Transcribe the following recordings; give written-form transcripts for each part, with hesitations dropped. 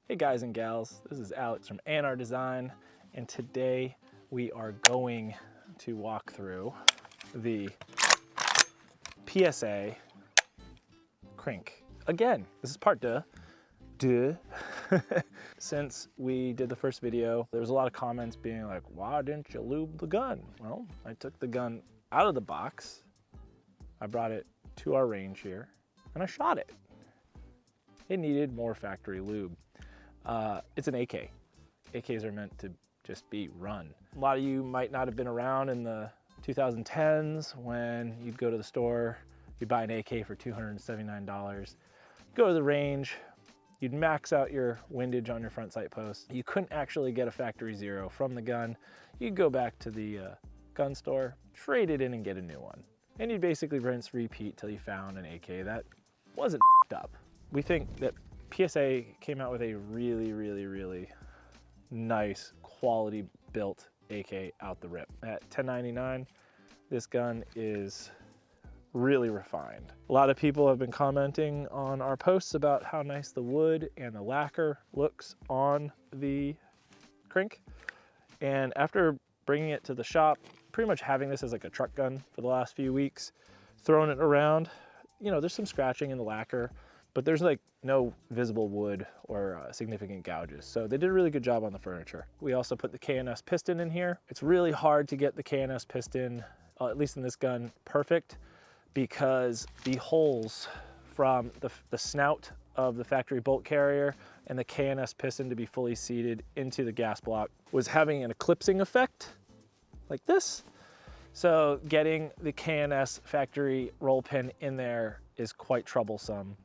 Hey guys and gals, this is Alex from A&R Design, and today we are going to walk through the PSA crank. Again, this is part deux. Since we did the first video, there was a lot of comments being like, why didn't you lube the gun? Well, I took the gun out of the box, I brought it to our range here, and I shot it. It needed more factory lube. It's an AK. AKs are meant to just be run. A lot of you might not have been around in the 2010s when you'd go to the store, you'd buy an AK for $279, go to the range, you'd max out your windage on your front sight post. You couldn't actually get a factory zero from the gun. You'd go back to the gun store, trade it in and get a new one. And you'd basically rinse, repeat till you found an AK that wasn't up. We think that PSA came out with a really nice quality built AK out the rip. At $10.99, this gun is really refined. A lot of people have been commenting on our posts about how nice the wood and the lacquer looks on the crank. And after bringing it to the shop, pretty much having this as like a truck gun for the last few weeks, throwing it around, you know, there's some scratching in the lacquer, but there's like no visible wood or significant gouges. So they did a really good job on the furniture. We also put the KNS piston in here. It's really hard to get the KNS piston, at least in this gun, perfect, because the holes from the snout of the factory bolt carrier and the KNS piston to be fully seated into the gas block was having an eclipsing effect like this. So getting the KNS factory roll pin in there is quite troublesome.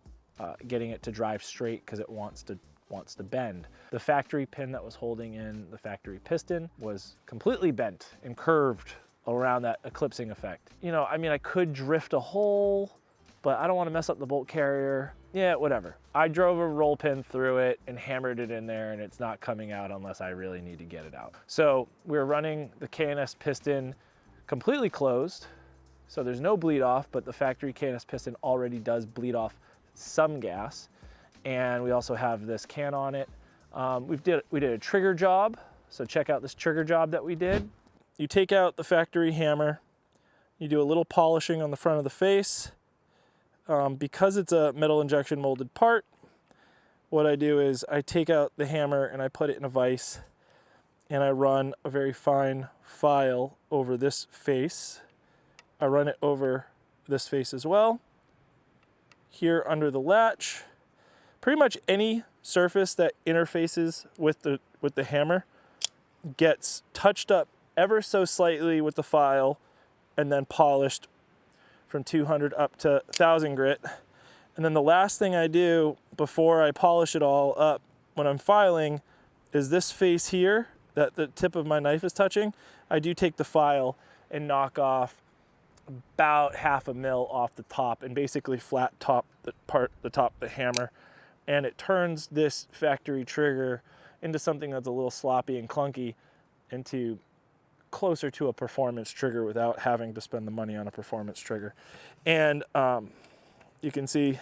Getting it to drive straight because it wants to bend. The factory pin that was holding in the factory piston was completely bent and curved around that eclipsing effect. You know, I mean, I could drift a hole, but I don't want to mess up the bolt carrier. Yeah, whatever. I drove a roll pin through it and hammered it in there, and it's not coming out unless I really need to get it out. So we're running the KNS piston completely closed, so there's no bleed off, but the factory KNS piston already does bleed off some gas, and we also have this can on it. We did a trigger job, so check out this trigger job that we did. You take out the factory hammer, you do a little polishing on the front of the face. Because it's a metal injection molded part, what I do is I take out the hammer and I put it in a vise, and I run a very fine file over this face. I run it over this face as well. Here under the latch, pretty much any surface that interfaces with the hammer gets touched up ever so slightly with the file and then polished from 200 up to 1000 grit. And then the last thing I do before I polish it all up when I'm filing is this face here that the tip of my knife is touching. I do take the file and knock off about 1/2 mil off the top and basically flat top the top of the hammer, and it turns this factory trigger into something that's a little sloppy and clunky into closer to a performance trigger without having to spend the money on a performance trigger. And you can see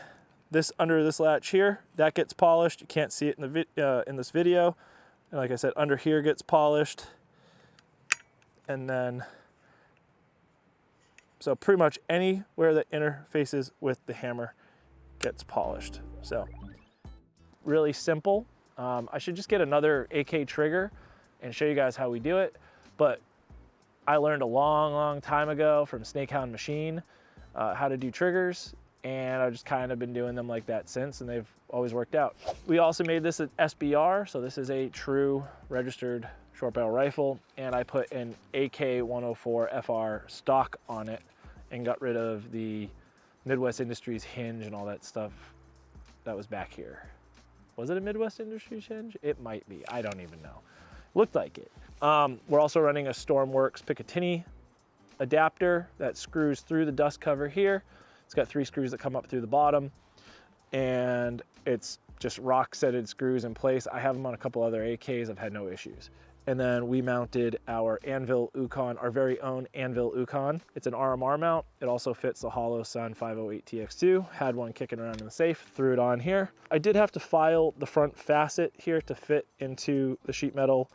this under this latch here, that gets polished. You can't see it in this video. And like I said, under here gets polished, and then so pretty much anywhere that interfaces with the hammer gets polished. So really simple. I should just get another AK trigger and show you guys how we do it. But I learned a long time ago from Snakehound Machine how to do triggers, and I've just kind of been doing them like that since, and they've always worked out. We also made this at SBR, so this is a true registered short barrel rifle, and I put an AK-104 FR stock on it and got rid of the Midwest Industries hinge and all that stuff that was back here. Was it a Midwest Industries hinge? It might be, I don't even know. Looked like it. We're also running a Stormworks Picatinny adapter that screws through the dust cover here. It's got 3 screws that come up through the bottom, and it's just rock setted screws in place. I have them on a couple other AKs, I've had no issues. And then we mounted our Anvil Ukon, our very own Anvil Ukon. It's an RMR mount. It also fits the Holosun 508 TX2. Had one kicking around in the safe, threw it on here. I did have to file the front facet here to fit into the sheet metal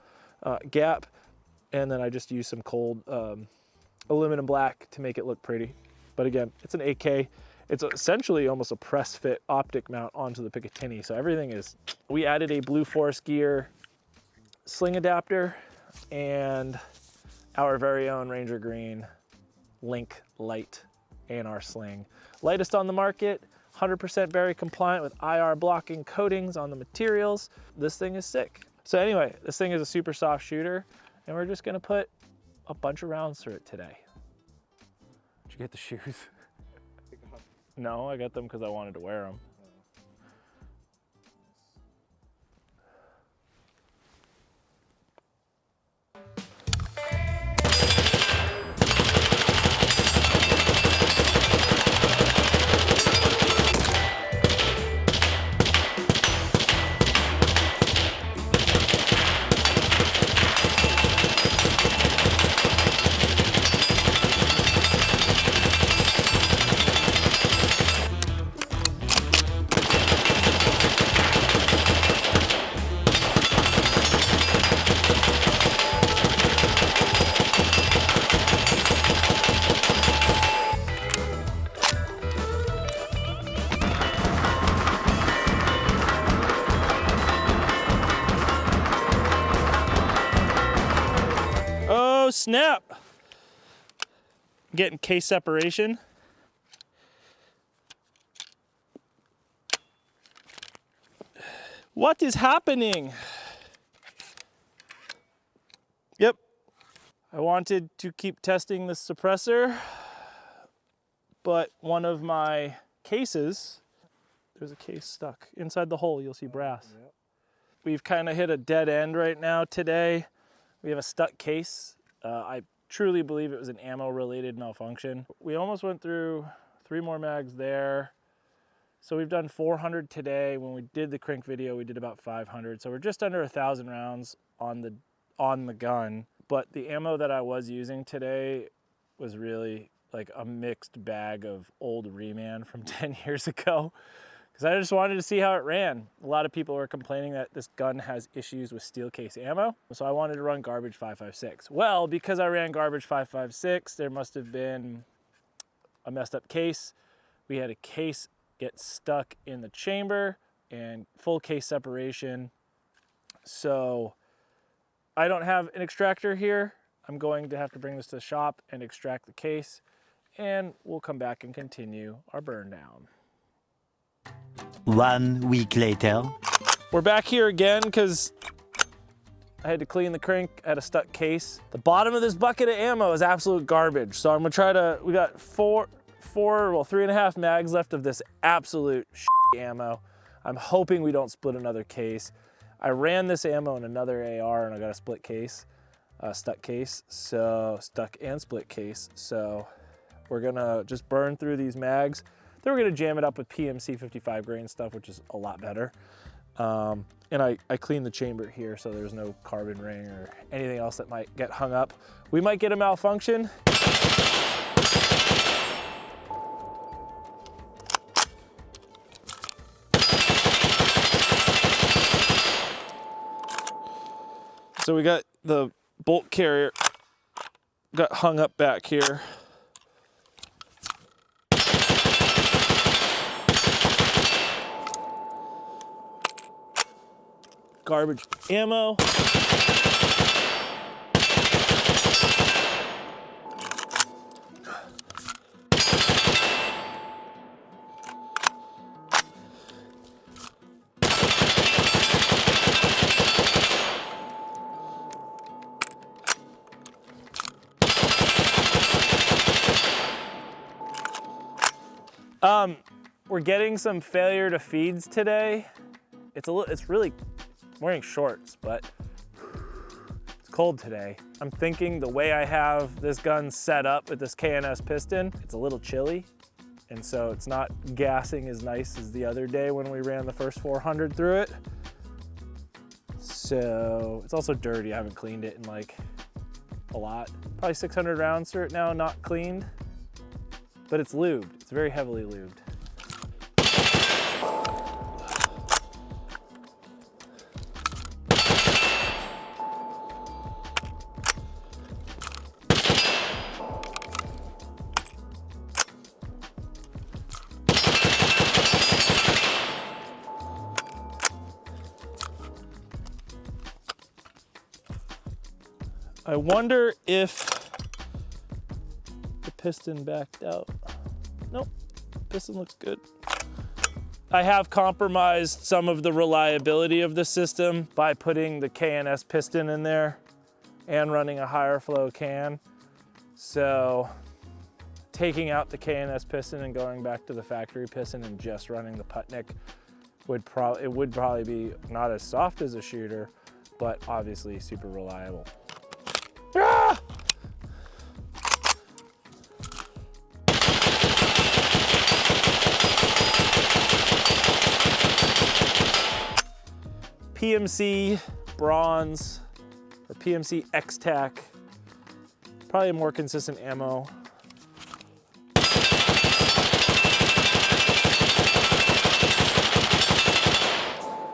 gap. And then I just used some cold aluminum black to make it look pretty. But again, it's an 8K. It's essentially almost a press fit optic mount onto the Picatinny. So everything is, we added a Blue Forest Gear sling adapter and our very own Ranger Green Link Light A&R sling. Lightest on the market, 100% berry compliant with IR blocking coatings on the materials. This thing is sick. So anyway, this thing is a super soft shooter and we're just gonna put a bunch of rounds through it today. Did you get the shoes? No, I got them because I wanted to wear them. Oh snap! Getting case separation. What is happening? Yep. I wanted to keep testing the suppressor, but one of my cases, there's a case stuck inside the hole. You'll see brass. Yep. We've kind of hit a dead end right now today. We have a stuck case. I truly believe it was an ammo-related malfunction. We almost went through 3 more mags there. So we've done 400 today. When we did the crank video, we did about 500. So we're just under 1,000 rounds on the gun. But the ammo that I was using today was really like a mixed bag of old Reman from 10 years ago. Because I just wanted to see how it ran. A lot of people were complaining that this gun has issues with steel case ammo. So I wanted to run garbage 5.56. Well, because I ran garbage 5.56, there must have been a messed up case. We had a case get stuck in the chamber and full case separation. So I don't have an extractor here. I'm going to have to bring this to the shop and extract the case, and we'll come back and continue our burn down. 1 week later. We're back here again because I had to clean the crank at a stuck case. The bottom of this bucket of ammo is absolute garbage. So I'm gonna try to, we got 3.5 mags left of this absolute ammo. I'm hoping we don't split another case. I ran this ammo in another AR and I got a split case, stuck case. So stuck and split case. So we're gonna just burn through these mags. Then we're gonna jam it up with PMC 55 grain stuff, which is a lot better. And I cleaned the chamber here so there's no carbon ring or anything else that might get hung up. We might get a malfunction. So we got the bolt carrier got hung up back here. Garbage ammo. We're getting some failure to feeds today. It's really, I'm wearing shorts, but it's cold today. I'm thinking the way I have this gun set up with this K&S piston, it's a little chilly. And so it's not gassing as nice as the other day when we ran the first 400 through it. So it's also dirty. I haven't cleaned it in like a lot. Probably 600 rounds through it now, not cleaned, but it's lubed. It's very heavily lubed. I wonder if the piston backed out. Nope, piston looks good. I have compromised some of the reliability of the system by putting the KNS piston in there and running a higher flow can. So taking out the KNS piston and going back to the factory piston and just running the Putnik would probably be not as soft as a shooter, but obviously super reliable. Ah! PMC bronze or PMC X-Tac, probably a more consistent ammo.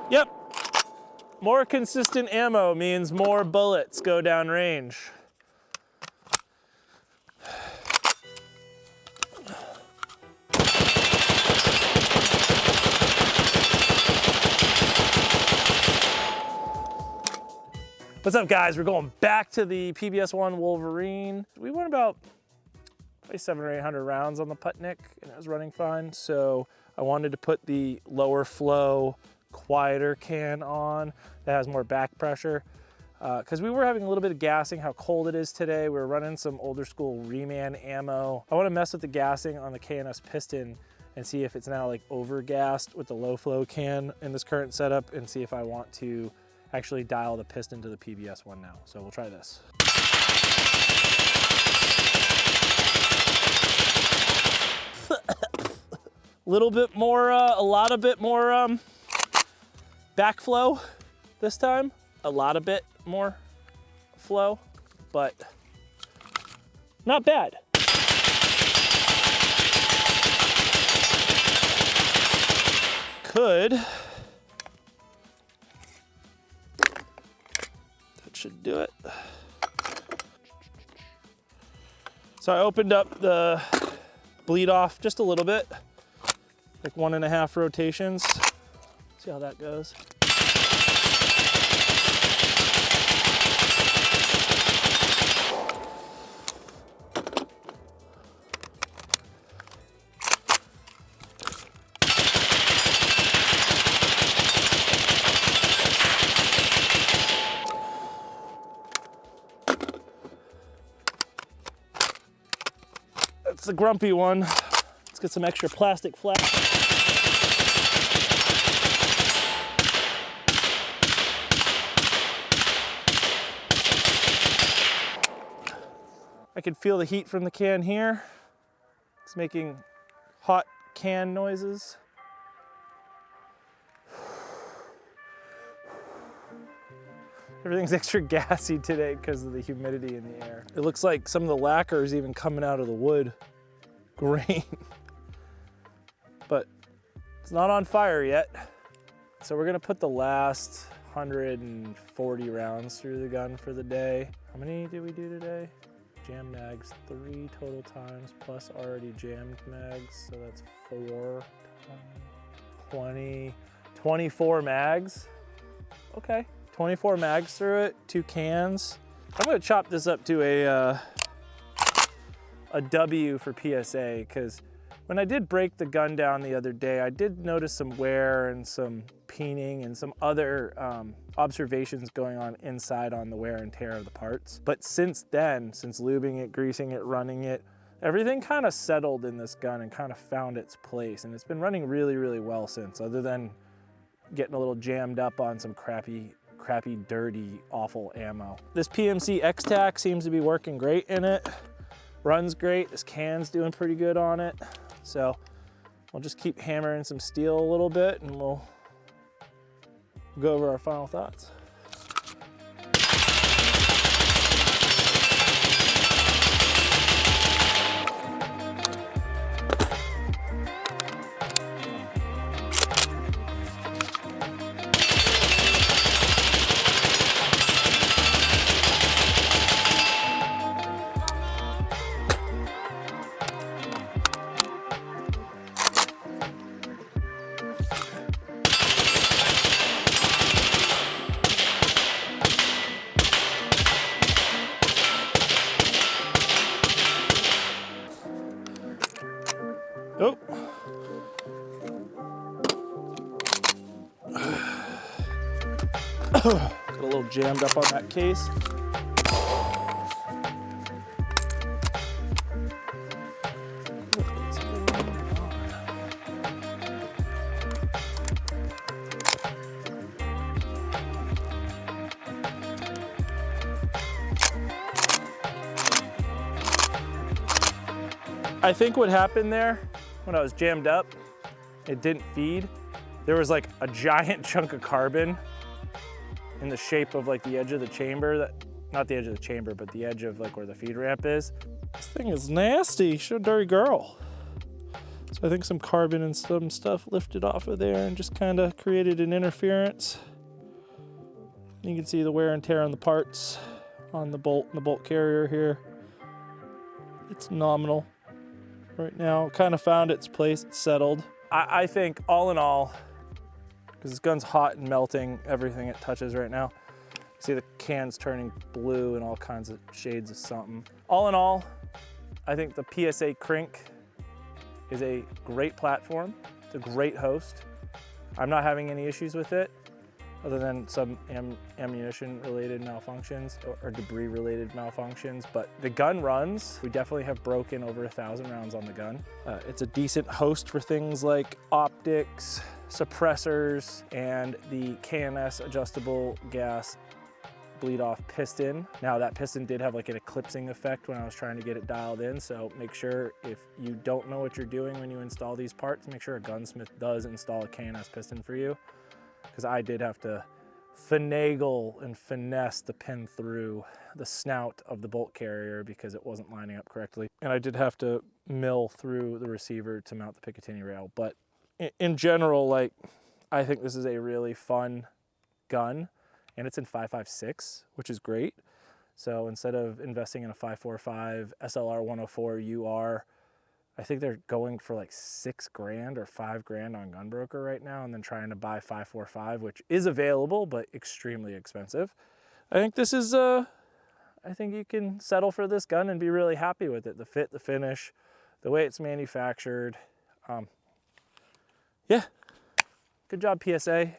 Yep, more consistent ammo means more bullets go down range. What's up, guys? We're going back to the PBS-1 Wolverine. We went about 700 or 800 rounds on the Putnik and it was running fine. So I wanted to put the lower flow, quieter can on that has more back pressure. Because we were having a little bit of gassing, how cold it is today. We were running some older school Reman ammo. I want to mess with the gassing on the KNS piston and see if it's now like over gassed with the low flow can in this current setup, and see if I want to actually dial the piston to the PBS-1 now. So we'll try this. Little bit more, a lot bit more backflow this time. A lot of bit more flow, but not bad. Could. Should do it. So I opened up the bleed off just a little bit, like 1.5 rotations. See how that goes. It's the grumpy one. Let's get some extra plastic flap. I can feel the heat from the can here. It's making hot can noises. Everything's extra gassy today because of the humidity in the air. It looks like some of the lacquer is even coming out of the wood grain, but it's not on fire yet. So we're gonna put the last 140 rounds through the gun for the day. How many did we do today? Jam mags, 3 total times, plus already jammed mags, so that's 4 times 20, 24 mags. Okay. 24 mags through it, 2 cans. I'm gonna chop this up to a W for PSA, because when I did break the gun down the other day, I did notice some wear and some peening and some other observations going on inside on the wear and tear of the parts. But since then, since lubing it, greasing it, running it, everything kind of settled in this gun and kind of found its place. And it's been running really, really well since, other than getting a little jammed up on some crappy, dirty, awful ammo. This PMC X-Tac seems to be working great in it. Runs great. This can's doing pretty good on it. So we'll just keep hammering some steel a little bit and we'll go over our final thoughts. Got a little jammed up on that case. I think what happened there when I was jammed up, it didn't feed. There was like a giant chunk of carbon in the shape of like the edge of the chamber, not the edge of the chamber, but the edge of like where the feed ramp is. This thing is nasty, she's a dirty girl. So I think some carbon and some stuff lifted off of there and just kind of created an interference. You can see the wear and tear on the parts on the bolt and the bolt carrier here. It's nominal right now. Kind of found its place, it's settled. I think all in all, because this gun's hot and melting everything it touches right now. See the can's turning blue and all kinds of shades of something. All in all, I think the PSA Crank is a great platform. It's a great host. I'm not having any issues with it other than some ammunition related malfunctions or debris related malfunctions, but the gun runs. We definitely have broken over 1,000 rounds on the gun. It's a decent host for things like optics, suppressors, and the K&S adjustable gas bleed off piston. Now that piston did have like an eclipsing effect when I was trying to get it dialed in, so make sure if you don't know what you're doing when you install these parts, make sure a gunsmith does install a K&S piston for you, because I did have to finagle and finesse the pin through the snout of the bolt carrier because it wasn't lining up correctly. And I did have to mill through the receiver to mount the Picatinny rail. But in general, like, I think this is a really fun gun, and it's in 5.56, which is great. So instead of investing in a 5.45 SLR 104 UR, I think they're going for like $6,000 or $5,000 on Gunbroker right now, and then trying to buy 5.45, which is available, but extremely expensive. I think this is, I think you can settle for this gun and be really happy with it. The fit, the finish, the way it's manufactured. Yeah, good job PSA.